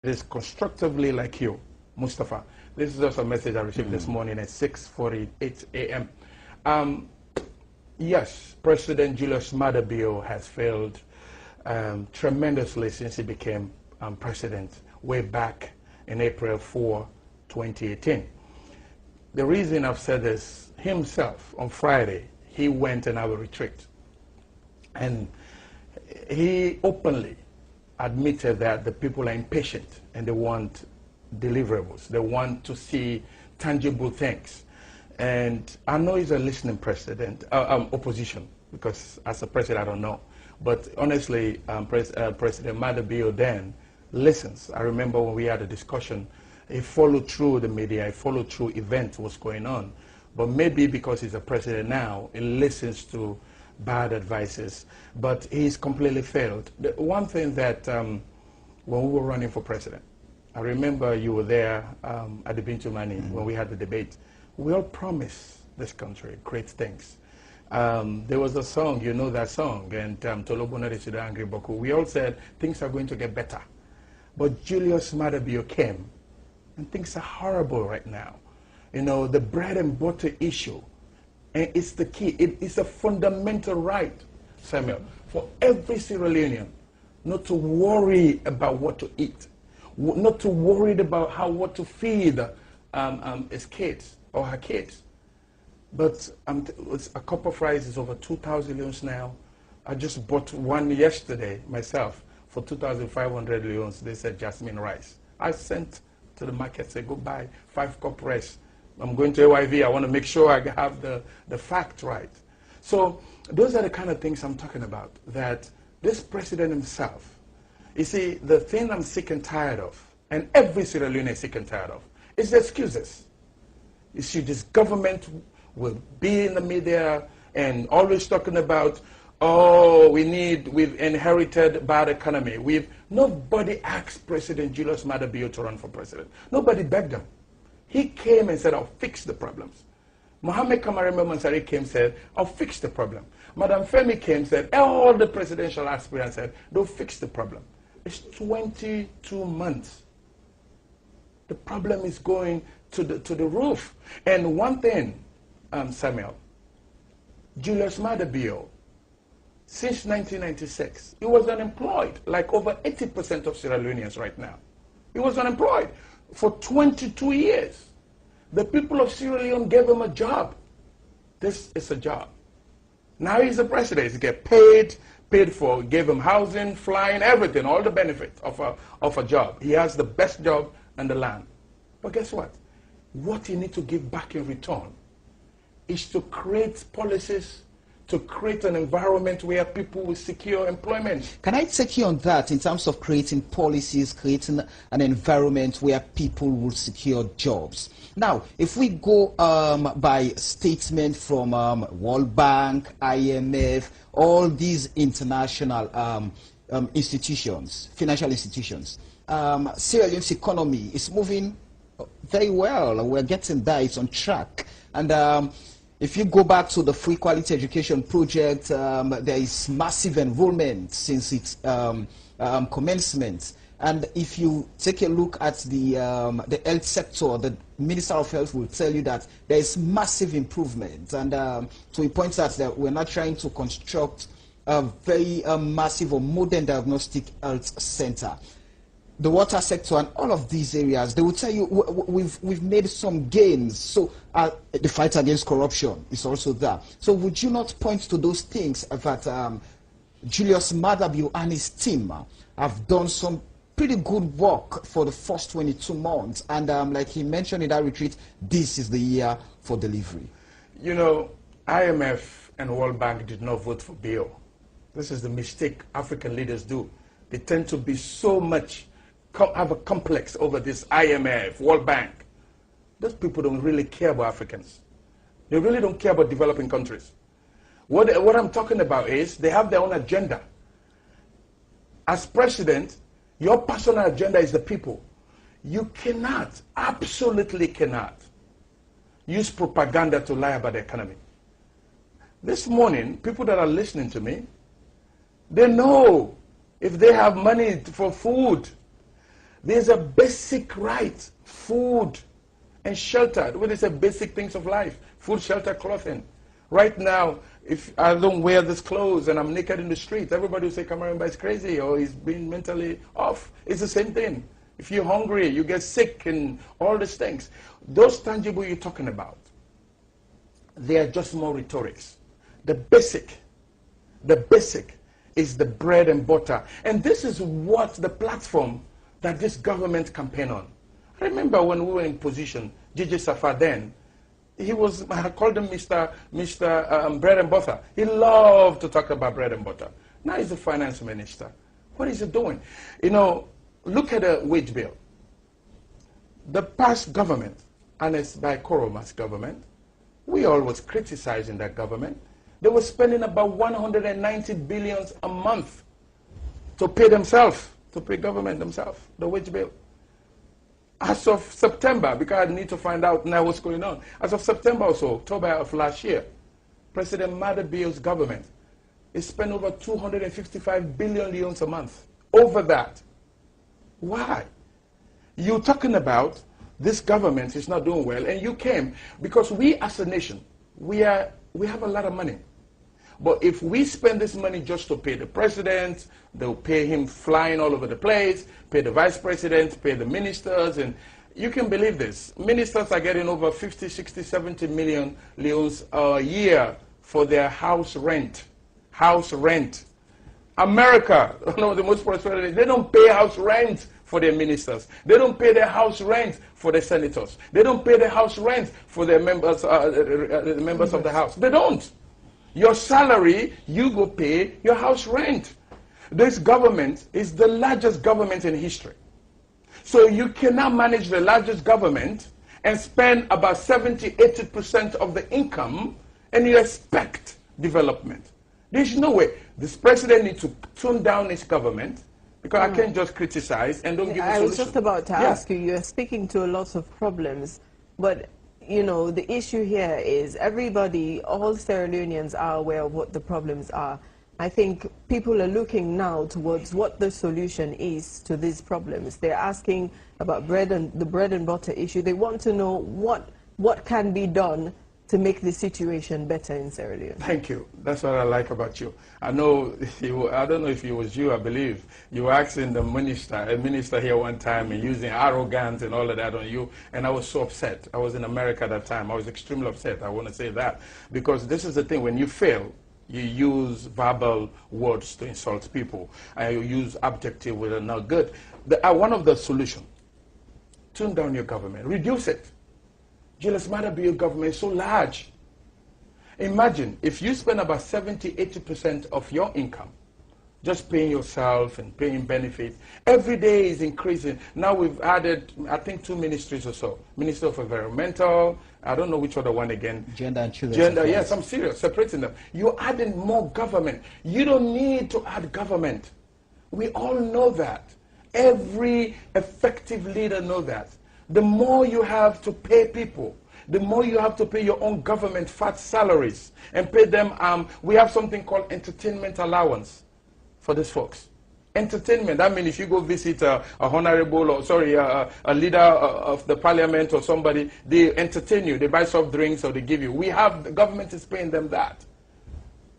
It is constructively like you, Mustafa. This is just a message I received this morning at 6:48 a.m. Yes, President Julius Maada Bio has failed tremendously since he became president way back in April 4, 2018. The reason I've said this, himself on Friday, he went and had a retreat. And he openly admitted that the people are impatient and they want deliverables. They want to see tangible things. And I know he's a listening president, opposition, because as a president, I don't know. But honestly, President Maada Bio then listens. I remember when we had a discussion, he followed through the media, he followed through events, what's going on. But maybe because he's a president now, he listens to bad advices, but he's completely failed. The one thing that when we were running for president, I remember you were there at the Bintumani when we had the debate. We all promised this country great things. There was a song, you know that song, and Tolobona de Suda Angry Boku. We all said things are going to get better. But Julius Maada Bio came, and things are horrible right now. You know, the bread and butter issue, and it's the key. It is a fundamental right, Samuel, for every Sierra Leonean not to worry about what to eat, not to worry about what to feed his kids or her kids. But a cup of rice is over 2,000 leons now. I just bought one yesterday myself for 2,500 leons. They said jasmine rice. I sent to the market, said, go buy 5 cup rice. I'm going to AYV. I want to make sure I have the fact right. So those are the kind of things I'm talking about, that this president himself, you see, the thing I'm sick and tired of, and every Sierra Leonean is sick and tired of, is the excuses. You see, this government will be in the media and always talking about, oh, we've inherited bad economy. Nobody asked President Julius Maada Bio to run for president. Nobody begged him. He came and said, I'll fix the problems. Mohamed Kamarainba Mansaray came and said, I'll fix the problem. Madam Femi came and said, all the presidential aspirants said, they'll fix the problem. It's 22 months. The problem is going to the roof. And one thing, Samuel, Julius Maada Bio, since 1996, he was unemployed, like over 80% of Sierra Leoneans right now. He was unemployed for 22 years. The people of Sierra Leone gave him a job. This is a job. Now he's the president. He gets paid for, gave him housing, flying, everything, all the benefits of a job. He has the best job in the land. But guess what? What he needs to give back in return is to create policies, to create an environment where people will secure employment. Can I take you on that in terms of creating policies, creating an environment where people will secure jobs? Now, if we go by statement from World Bank, IMF, all these international institutions, financial institutions, Sierra Leone's economy is moving very well. We're getting there. It's on track. And if you go back to the Free Quality Education Project, there is massive enrollment since its commencement. And if you take a look at the health sector, the Minister of Health will tell you that there is massive improvement. And to a point that we're not trying to construct a very massive or modern diagnostic health center. The water sector and all of these areas, they will tell you we've made some gains. So the fight against corruption is also there. So would you not point to those things that Julius Maada Bio and his team have done some pretty good work for the first 22 months? And like he mentioned in that retreat, this is the year for delivery. You know, IMF and World Bank did not vote for Bio. This is the mistake African leaders do. They tend to be so much, have a complex over this IMF, World Bank. Those people don't really care about Africans. They really don't care about developing countries. What I'm talking about is they have their own agenda. As president, your personal agenda is the people. You cannot, absolutely cannot, use propaganda to lie about the economy. This morning, people that are listening to me, they know if they have money for food, There's a basic right, food and shelter. What is the basic things of life? Food, shelter, clothing. Right now, if I don't wear this clothes and I'm naked in the street, everybody will say Kamarainba is crazy or he's being mentally off. It's the same thing. If you're hungry, you get sick and all these things. Those tangible you're talking about, they are just more rhetorics. The basic is the bread and butter. And this is what the platform that this government campaign on. I remember when we were in position, J.J. Safar then, I called him Mr. Bread and Butter. He loved to talk about bread and butter. Now he's the finance minister. What is he doing? You know, look at the wage bill. The past government, and it's by Koroma's government, we always criticizing that government. They were spending about 190 billion a month to pay themselves, to pay government themselves, the wage bill. As of September, because I need to find out now what's going on, as of September or so, October of last year, President Madabio's government is spending over 255 billion leons a month. Over that. Why? You're talking about this government is not doing well, and you came because we as a nation, we have a lot of money. But if we spend this money just to pay the president, they'll pay him flying all over the place, pay the vice president, pay the ministers, and you can believe this. Ministers are getting over 50, 60, 70 million leons a year for their house rent. House rent. America, one of the most prosperous, they don't pay house rent for their ministers. They don't pay their house rent for their senators. They don't pay their house rent for their members, members of the House. They don't. Your salary, you go pay your house rent. This government is the largest government in history. So you cannot manage the largest government and spend about 70, 80% of the income and you expect development. There's no way. This president needs to tune down his government because I can't just criticize and don't give a solution. I was just about to ask you, you're speaking to a lot of problems, but you know, the issue here is everybody, all Sierra Leoneans are aware of what the problems are. I think people are looking now towards what the solution is to these problems. They're asking about the bread and butter issue. They want to know what can be done to make the situation better in Sierra Leone. Thank you. That's what I like about you. I know, I don't know if it was you, I believe. You were asking a minister here one time and using arrogance and all of that on you, and I was so upset. I was in America at that time. I was extremely upset. I want to say that. Because this is the thing, when you fail, you use verbal words to insult people. And you use adjective with a not good. One of the solutions, tune down your government, reduce it. Julius Madabio government is so large. Imagine if you spend about 70, 80% of your income just paying yourself and paying benefits. Every day is increasing. Now we've added, I think, 2 ministries or so. Minister of Environmental, I don't know which other one again. Gender and Children. Gender, yes, I'm serious, separating them. You're adding more government. You don't need to add government. We all know that. Every effective leader knows that. The more you have to pay people, the more you have to pay your own government fat salaries and pay them. We have something called entertainment allowance for these folks. Entertainment, I mean, if you go visit a honorable or, sorry, a leader of the parliament or somebody, they entertain you, they buy soft drinks or they give you. The government is paying them that.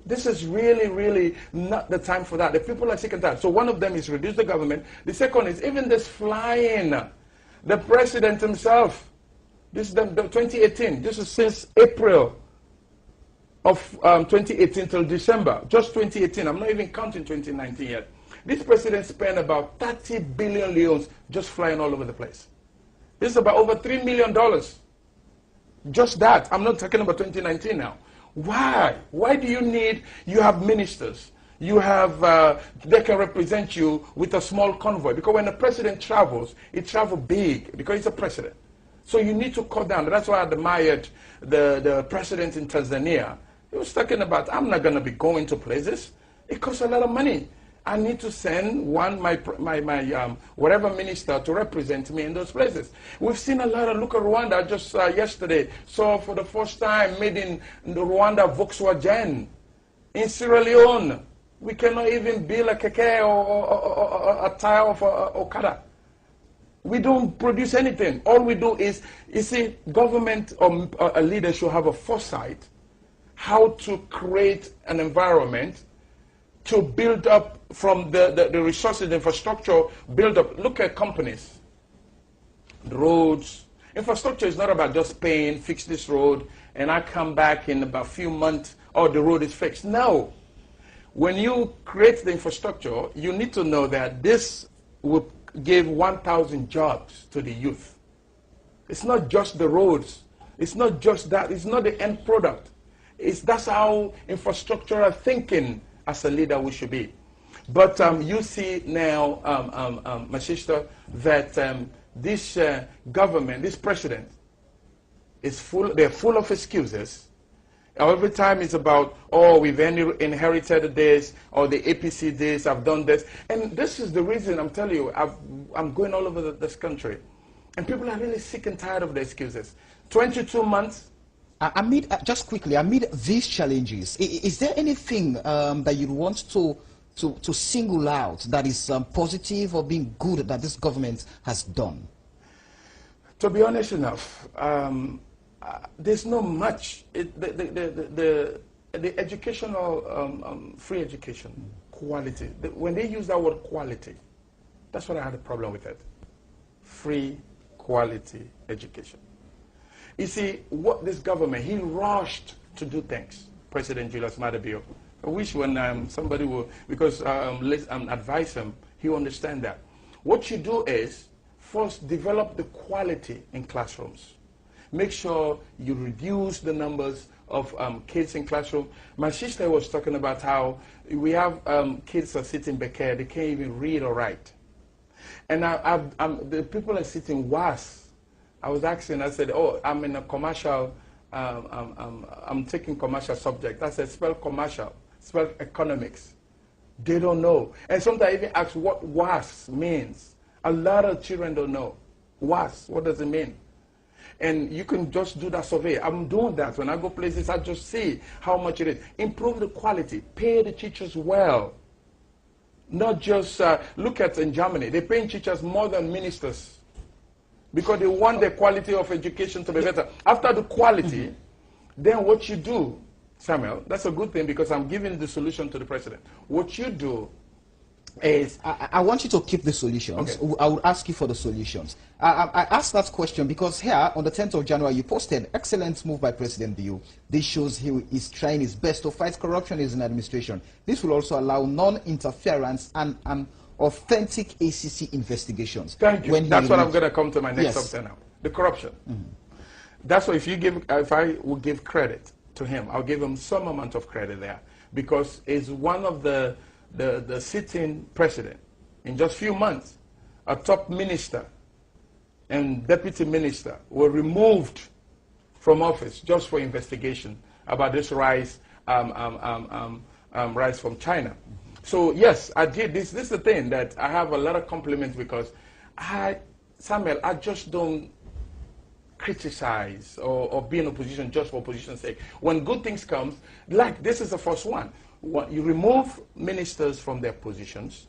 This is really, really not the time for that. The people are sick and tired. So one of them is reduce the government. The second is even this flying. The president himself, this is the 2018, this is since April of 2018 till December, just 2018, I'm not even counting 2019 yet. This president spent about 30 billion leons just flying all over the place. This is about over $3 million. Just that, I'm not talking about 2019 now. Why? Why do you need, you have ministers, you have, they can represent you with a small convoy. Because when the president travels, he travels big because he's a president. So you need to cut down. That's why I admired the president in Tanzania. He was talking about, I'm not going to be going to places. It costs a lot of money. I need to send my whatever minister to represent me in those places. We've seen a lot of, look at Rwanda, just yesterday, saw for the first time made in the Rwanda Volkswagen. In Sierra Leone, we cannot even build a keke or a tire of Okada. We don't produce anything. All we do is, you see, government or a leader should have a foresight how to create an environment to build up from the resources, the infrastructure, build up. Look at companies, the roads. Infrastructure is not about just paying, fix this road, and I come back in about a few months, oh, the road is fixed. No. When you create the infrastructure, you need to know that this will give 1,000 jobs to the youth. It's not just the roads. It's not just that. It's not the end product. That's how infrastructural thinking as a leader we should be. But you see now, my sister, that this government, this president, is full. They're full of excuses. Every time it's about, oh, we've inherited this, or the APC this, I've done this. And this is the reason I'm telling you, I'm going all over this country. And people are really sick and tired of the excuses. 22 months. Just quickly, amid these challenges, is there anything that you'd want to single out that is positive or being good that this government has done? To be honest enough, there's not much. The educational, free education, quality, when they use that word quality, that's what I had a problem with it. Free, quality education. You see, what this government, he rushed to do things, President Julius Maada Bio. I wish when somebody will, because advise him, he'll understand that. What you do is, first develop the quality in classrooms. Make sure you reduce the numbers of kids in classroom. My sister was talking about how we have kids are sitting back here, they can't even read or write. And the people are sitting worse. I was asking, I said, oh, I'm in a commercial, I'm taking commercial subject. I said, spell commercial, spell economics. They don't know. And sometimes I even ask what WAS means. A lot of children don't know. WAS, what does it mean? And you can just do that survey. I'm doing that. When I go places, I just see how much it is. Improve the quality. Pay the teachers well. Not just, look at in Germany, they're paying teachers more than ministers because they want the quality of education to be better. After the quality, then what you do, Samuel, that's a good thing because I'm giving the solution to the president. What you do is... I want you to keep the solutions. Okay. I will ask you for the solutions. I asked that question because here, on the 10th of January, you posted, excellent move by President Bio. This shows he is trying his best to fight corruption in his administration. This will also allow non-interference and authentic ACC investigations. Thank you. That's what I'm going to come to my next subject now. The corruption. That's why if I would give credit to him, I'll give him some amount of credit there because it's one of the sitting president. In just a few months, a top minister and deputy minister were removed from office just for investigation about this rice from China. So yes, I did this. This is the thing that I have a lot of compliments because Samuel, I just don't criticize or be in opposition just for opposition's sake. When good things come, like this is the first one. You remove ministers from their positions.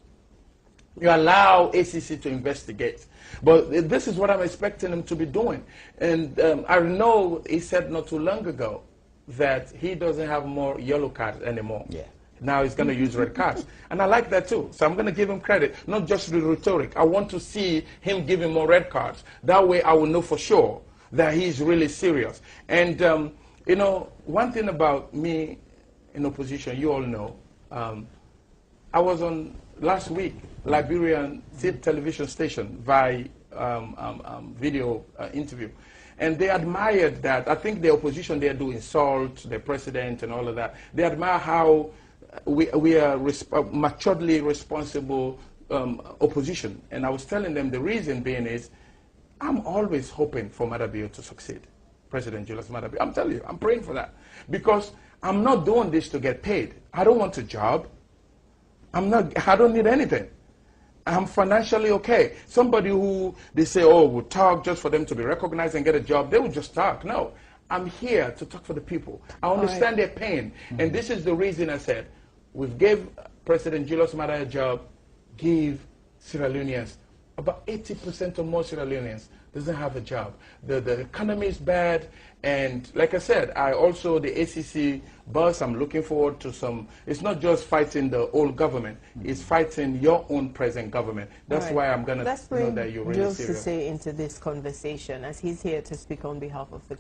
You allow ACC to investigate. But this is what I'm expecting him to be doing. And I know he said not too long ago that he doesn't have more yellow cards anymore. Yeah. Now he's going to use red cards. And I like that too. So I'm going to give him credit, not just the rhetoric. I want to see him giving more red cards. That way I will know for sure that he's really serious. And, you know, one thing about me in opposition, you all know, I was on last week, Liberian television station by video interview. And they admired that. I think the opposition, they do insult the president and all of that. They admire how we are maturely responsible opposition. And I was telling them the reason being is I'm always hoping for Maada Bio to succeed, President Julius Maada Bio. I'm telling you, I'm praying for that. Because I'm not doing this to get paid. I don't want a job. I don't need anything. I'm financially okay. Somebody who they say, oh, will talk just for them to be recognized and get a job, they will just talk. No, I'm here to talk for the people. I understand their pain. And this is the reason I said, we've gave President Julius Maada a job, give Sierra Leoneans about 80% of more Sierra Leoneans doesn't have a job. The economy is bad, and like I said, the ACC bus, I'm looking forward to some, it's not just fighting the old government, it's fighting your own present government. That's right. why I'm going to know that you're really serious. Let's bring Joseph into this conversation, as he's here to speak on behalf of the